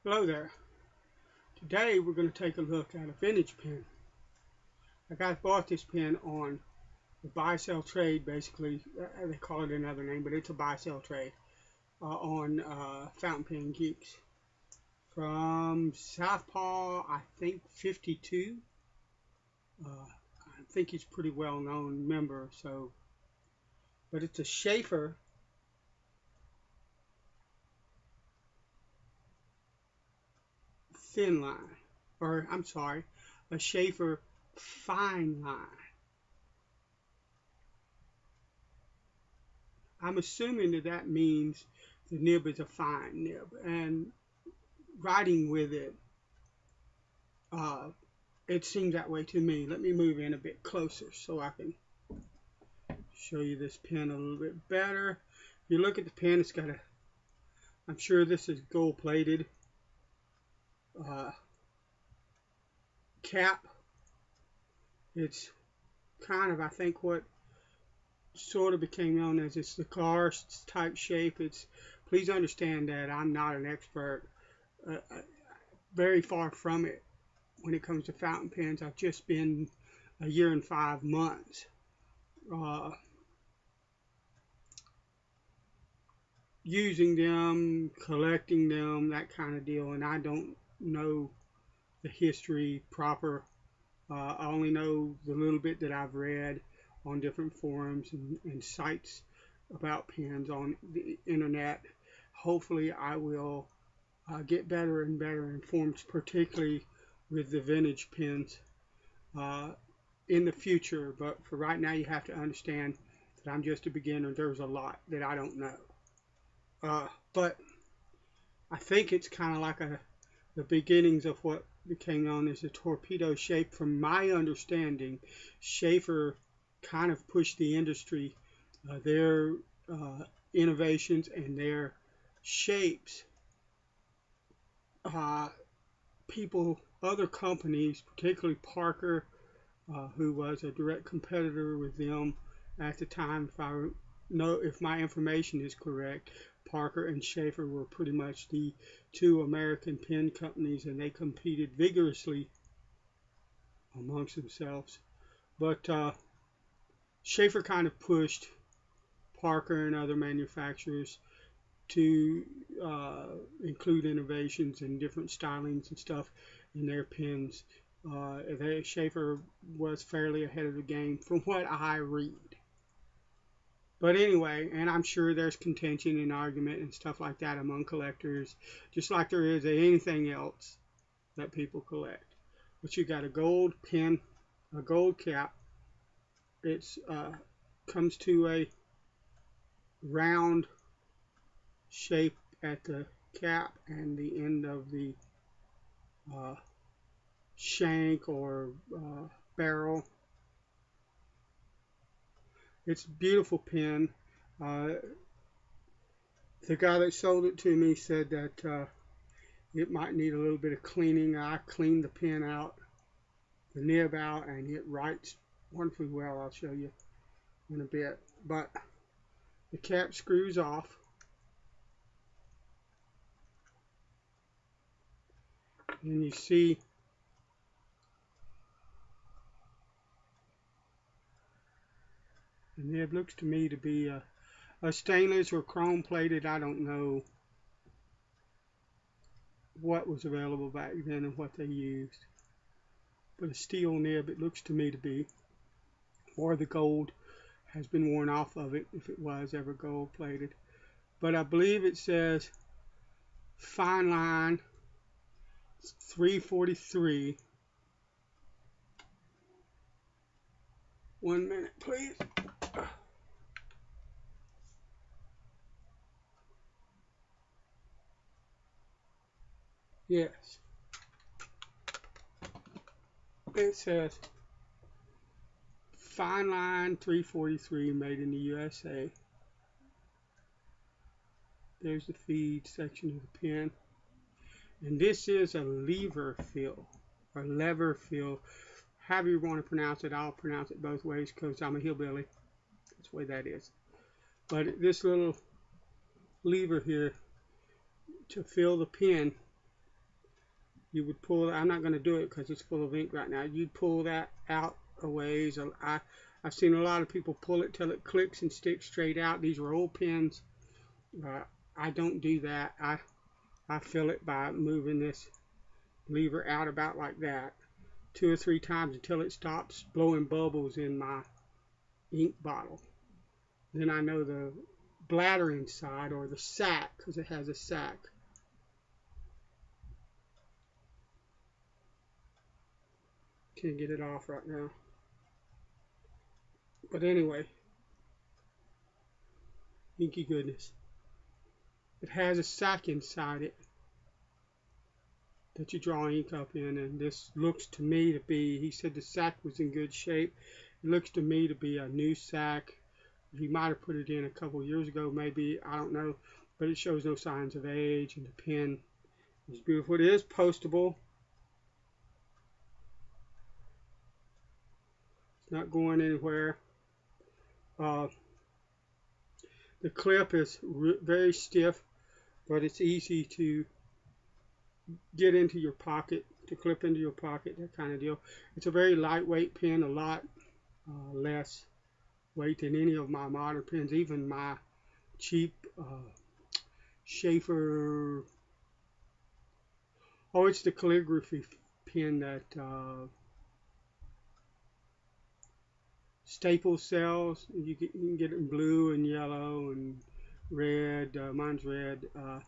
Hello there. Today we're going to take a look at a vintage pen. I bought this pen on the buy-sell trade, basically. They call it another name, but it's a buy-sell trade on Fountain Pen Geeks. From Southpaw, I think 52. I think he's a pretty well-known member, but it's a Sheaffer Fineline, or I'm sorry, a Sheaffer Fineline. I'm assuming that means the nib is a fine nib, and writing with it, uh, it seems that way to me. Let me move in a bit closer so I can show you this pen a little bit better. If you look at the pen, it's got a, I'm sure this is gold plated cap. It's kind of, I think, what sort of became known as a cigar type shape. Please understand that I'm not an expert, very far from it when it comes to fountain pens. I've just been a year and 5 months using them, collecting them, that kind of deal, and I don't know the history proper. I only know the little bit that I've read on different forums and sites about pens on the internet. Hopefully I will get better and better informed, particularly with the vintage pens in the future. But for right now, you have to understand that I'm just a beginner. There's a lot that I don't know. But I think it's kind of like the beginnings of what became known as a torpedo shape. From my understanding, Sheaffer kind of pushed the industry, their innovations and their shapes. Other companies, particularly Parker, who was a direct competitor with them at the time, if my information is correct, Parker and Sheaffer were pretty much the two American pen companies, and they competed vigorously amongst themselves. But Sheaffer kind of pushed Parker and other manufacturers to include innovations and different stylings and stuff in their pens. Sheaffer was fairly ahead of the game from what I read. But anyway, and I'm sure there's contention and argument and stuff like that among collectors, just like there is anything else that people collect. But you got a gold pen, a gold cap. It's comes to a round shape at the cap and the end of the shank or barrel. It's a beautiful pen. The guy that sold it to me said that it might need a little bit of cleaning. I cleaned the pen out, the nib out, and it writes wonderfully well. I'll show you in a bit. But the cap screws off. And you see the nib looks to me to be a stainless or chrome plated. I don't know what was available back then and what they used. But a steel nib it looks to me to be, or the gold has been worn off of it if it was ever gold plated. But I believe it says Fineline 343. 1 minute, please. Yes. It says Fineline 343, made in the USA. There's the feed section of the pen. And this is a lever fill, or lever fill. However you want to pronounce it, I'll pronounce it both ways because I'm a hillbilly. That's the way that is. But this little lever here to fill the pen you would pull, I'm not going to do it because it's full of ink right now. You'd pull that out a ways. I've seen a lot of people pull it till it clicks and sticks straight out. These are old pens. I don't do that. I fill it by moving this lever out about like that 2 or 3 times until it stops blowing bubbles in my ink bottle. Then I know the bladder inside, or the sac, because it has a sac. Can't get it off right now. But anyway, inky goodness. It has a sac inside it that you draw ink up in, and this looks to me to be, he said the sac was in good shape. It looks to me to be a new sac. He might have put it in a couple years ago, maybe, I don't know, but it shows no signs of age, and the pen is beautiful. It is postable. It's not going anywhere. The clip is very stiff, but it's easy to get into your pocket, to clip into your pocket, that kind of deal. It's a very lightweight pen, a lot less weight than any of my modern pens, even my cheap Sheaffer, oh, it's the calligraphy pen that Staples sells. You can get it in blue and yellow and red. Mine's red. I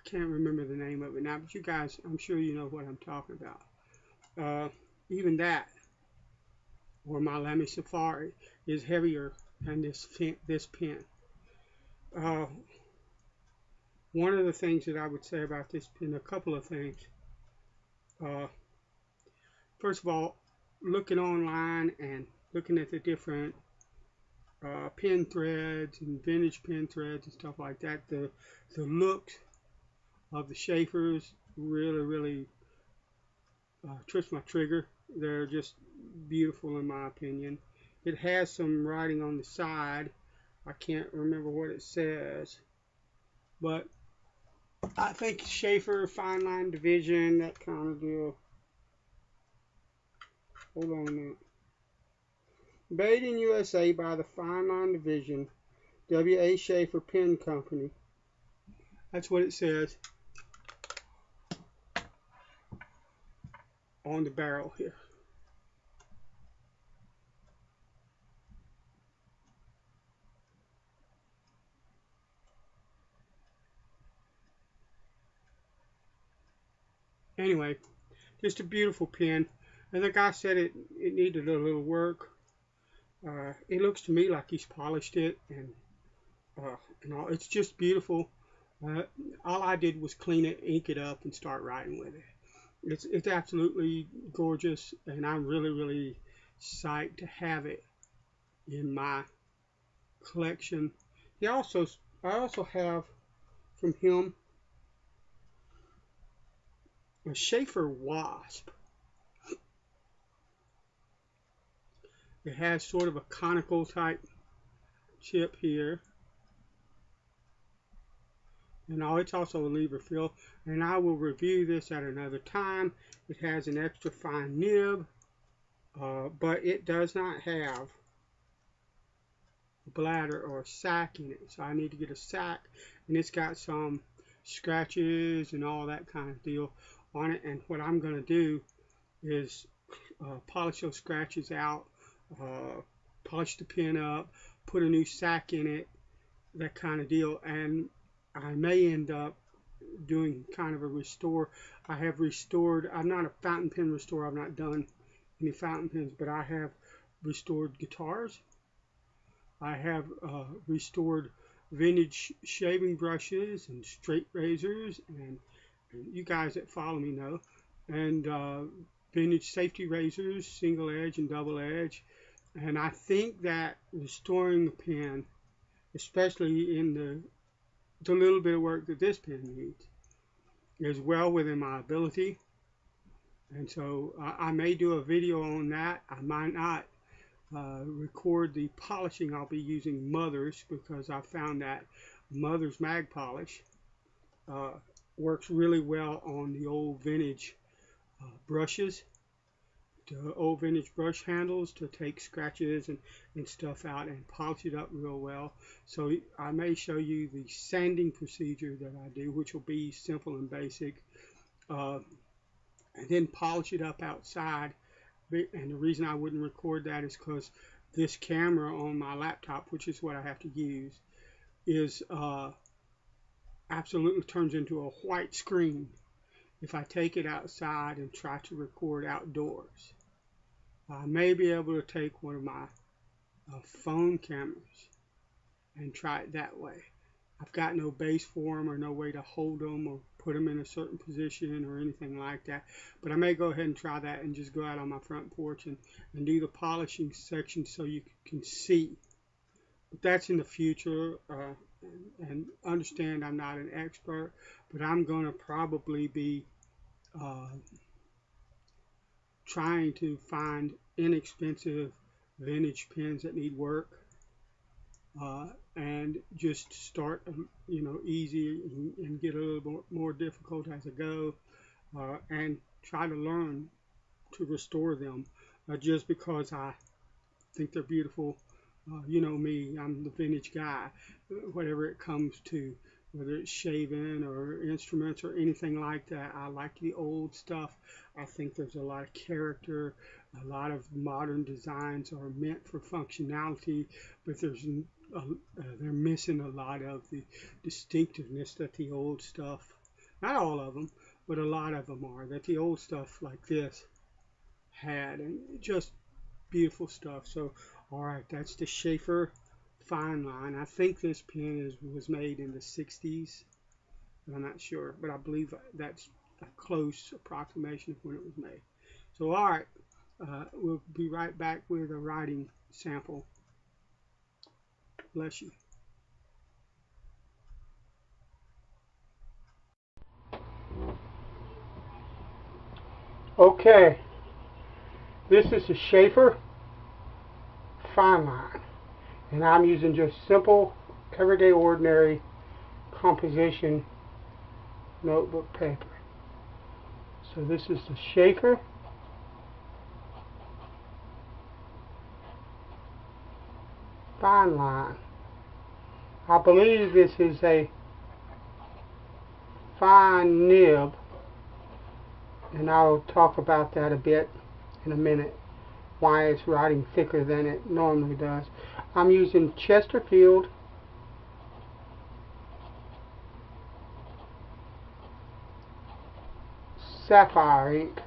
can't remember the name of it now, but you guys, I'm sure you know what I'm talking about. Even that, or my Lamy Safari, is heavier than this pen. One of the things that I would say about this pen, a couple of things. First of all, looking online and looking at the different pen threads and vintage pen threads and stuff like that, the looks of the Sheaffers really twist my trigger. They're just beautiful in my opinion. It has some writing on the side. I can't remember what it says, but I think Sheaffer Fineline division, that kind of deal. Hold on a minute. Made in USA by the Fineline division, W.A. Sheaffer Pen Company. That's what it says on the barrel here. Anyway, just a beautiful pen. And the guy said it needed a little work. It looks to me like he's polished it, and all. It's just beautiful. All I did was clean it, ink it up, and start writing with it. It's absolutely gorgeous, and I'm really psyched to have it in my collection. I also have from him a Sheaffer Wasp. It has sort of a conical type chip here. And it's also a lever fill. And I will review this at another time. It has an extra fine nib, but it does not have a bladder or a sac in it. So I need to get a sac. And it's got some scratches and all that kind of deal on it. And what I'm going to do is polish those scratches out. Polish the pen up, put a new sac in it, that kind of deal, and I may end up doing kind of a restore. I have restored, I'm not a fountain pen restorer, I've not done any fountain pens, but I have restored guitars. I have restored vintage shaving brushes and straight razors, and you guys that follow me know, and vintage safety razors, single edge and double edge. And I think that restoring a pen, especially in the little bit of work that this pen needs, is well within my ability. And so I may do a video on that. I might not record the polishing. I'll be using Mother's, because I found that Mother's mag polish works really well on the old vintage brushes, the old vintage brush handles, to take scratches and stuff out and polish it up real well. So I may show you the sanding procedure that I do, which will be simple and basic, and then polish it up outside. And the reason I wouldn't record that is because this camera on my laptop, which is what I have to use, is absolutely turns into a white screen if I take it outside and try to record outdoors. I may be able to take one of my phone cameras and try it that way. I've got no base for them or no way to hold them or put them in a certain position or anything like that. But I may go ahead and try that and just go out on my front porch and do the polishing section so you can see. But that's in the future, and understand I'm not an expert, but I'm going to probably be trying to find inexpensive vintage pens that need work, and just start easy and get a little more difficult as I go, and try to learn to restore them, just because I think they're beautiful. You know me, I'm the vintage guy. Whatever it comes to, whether it's shaving or instruments or anything like that, I like the old stuff. I think there's a lot of character. A lot of modern designs are meant for functionality, but they're missing a lot of the distinctiveness that the old stuff, not all of them, but a lot of them are, that the old stuff like this had, and just beautiful stuff. So, all right, that's the Sheaffer Fineline. I think this pen was made in the 60s, but I'm not sure, but I believe that's a close approximation of when it was made. So, all right, we'll be right back with a writing sample. Bless you. Okay, this is a Sheaffer Fineline, and I'm using just simple, everyday, ordinary composition notebook paper. So this is the Sheaffer Fineline. I believe this is a fine nib, and I'll talk about that a bit in a minute, why it's writing thicker than it normally does. I'm using Chesterfield Sapphire ink.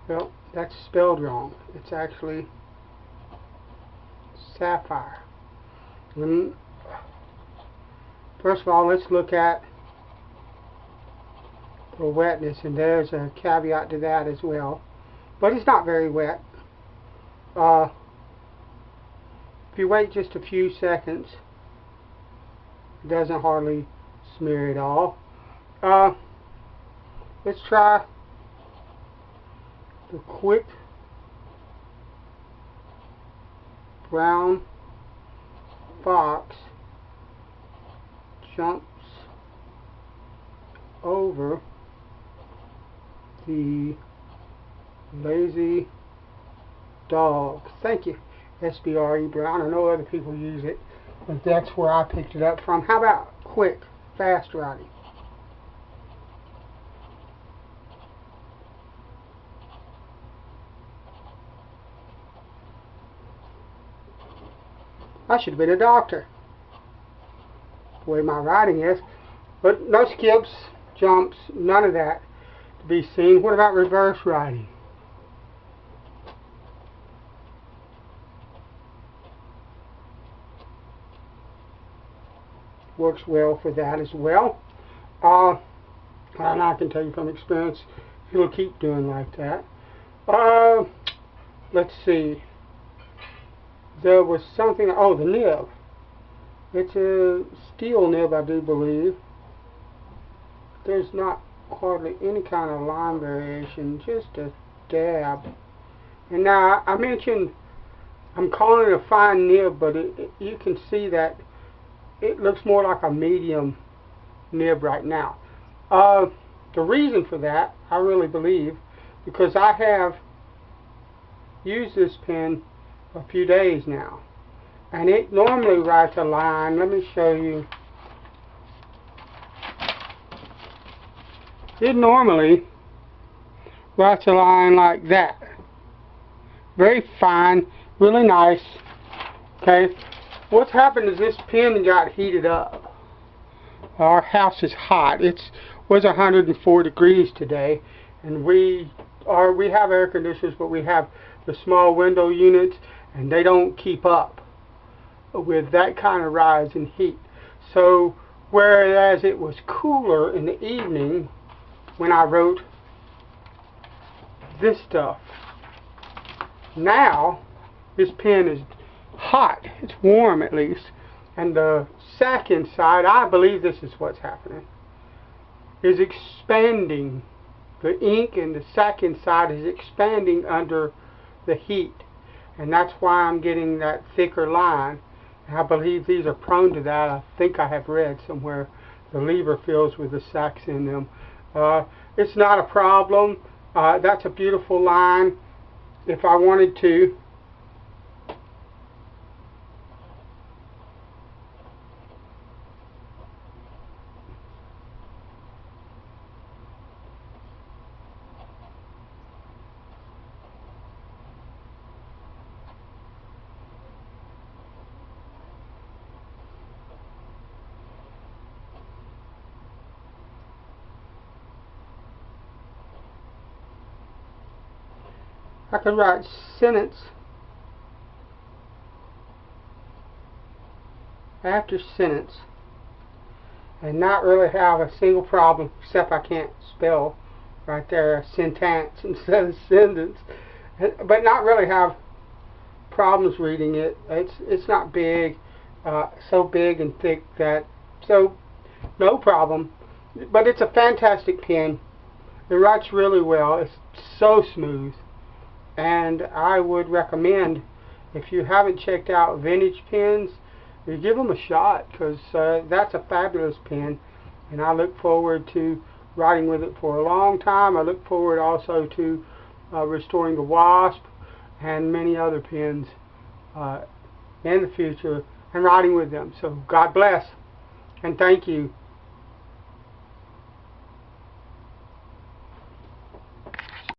Well, that's spelled wrong. It's actually Sapphire. And first of all, let's look at the wetness, and there's a caveat to that as well. But it's not very wet. If you wait just a few seconds, it doesn't hardly smear at all. Let's try the quick brown fox jumps over the lazy dog. Thank you, SBRE Brown. I know other people use it, but that's where I picked it up from. How about quick, fast writing? I should have been a doctor, the way my writing is. But no skips, jumps, none of that to be seen. What about reverse writing? Works well for that as well. And I can tell you from experience, it'll keep doing like that. Let's see. There was something, oh, the nib. It's a steel nib, I do believe. There's not hardly any kind of line variation, just a dab. And now, I mentioned, I'm calling it a fine nib, but you can see that it looks more like a medium nib right now. The reason for that, I really believe, because I have used this pen a few days now, and it normally writes a line. Let me show you. It normally writes a line like that. Very fine, really nice. Okay, what's happened is this pen got heated up. Our house is hot. It was 104 degrees today, and we have air conditioners, but we have the small window units, and they don't keep up with that kind of rise in heat. So whereas it was cooler in the evening when I wrote this stuff, now this pen is hot. It's warm at least, and the sac inside, I believe this is what's happening, is expanding. The ink in the sac inside is expanding under the heat, and that's why I'm getting that thicker line. And I believe these are prone to that. I think I have read somewhere the lever fills with the sacs in them. It's not a problem. That's a beautiful line. If I wanted to, I could write sentence after sentence and not really have a single problem, except I can't spell right there sentence instead of sentence, but not really have problems reading it. It's not big, so big and thick that, so no problem. But it's a fantastic pen. It writes really well. It's so smooth. And I would recommend, if you haven't checked out vintage pens, you give them a shot, because that's a fabulous pen, and I look forward to writing with it for a long time. I look forward also to restoring the Wasp and many other pens in the future and writing with them. So God bless, and thank you.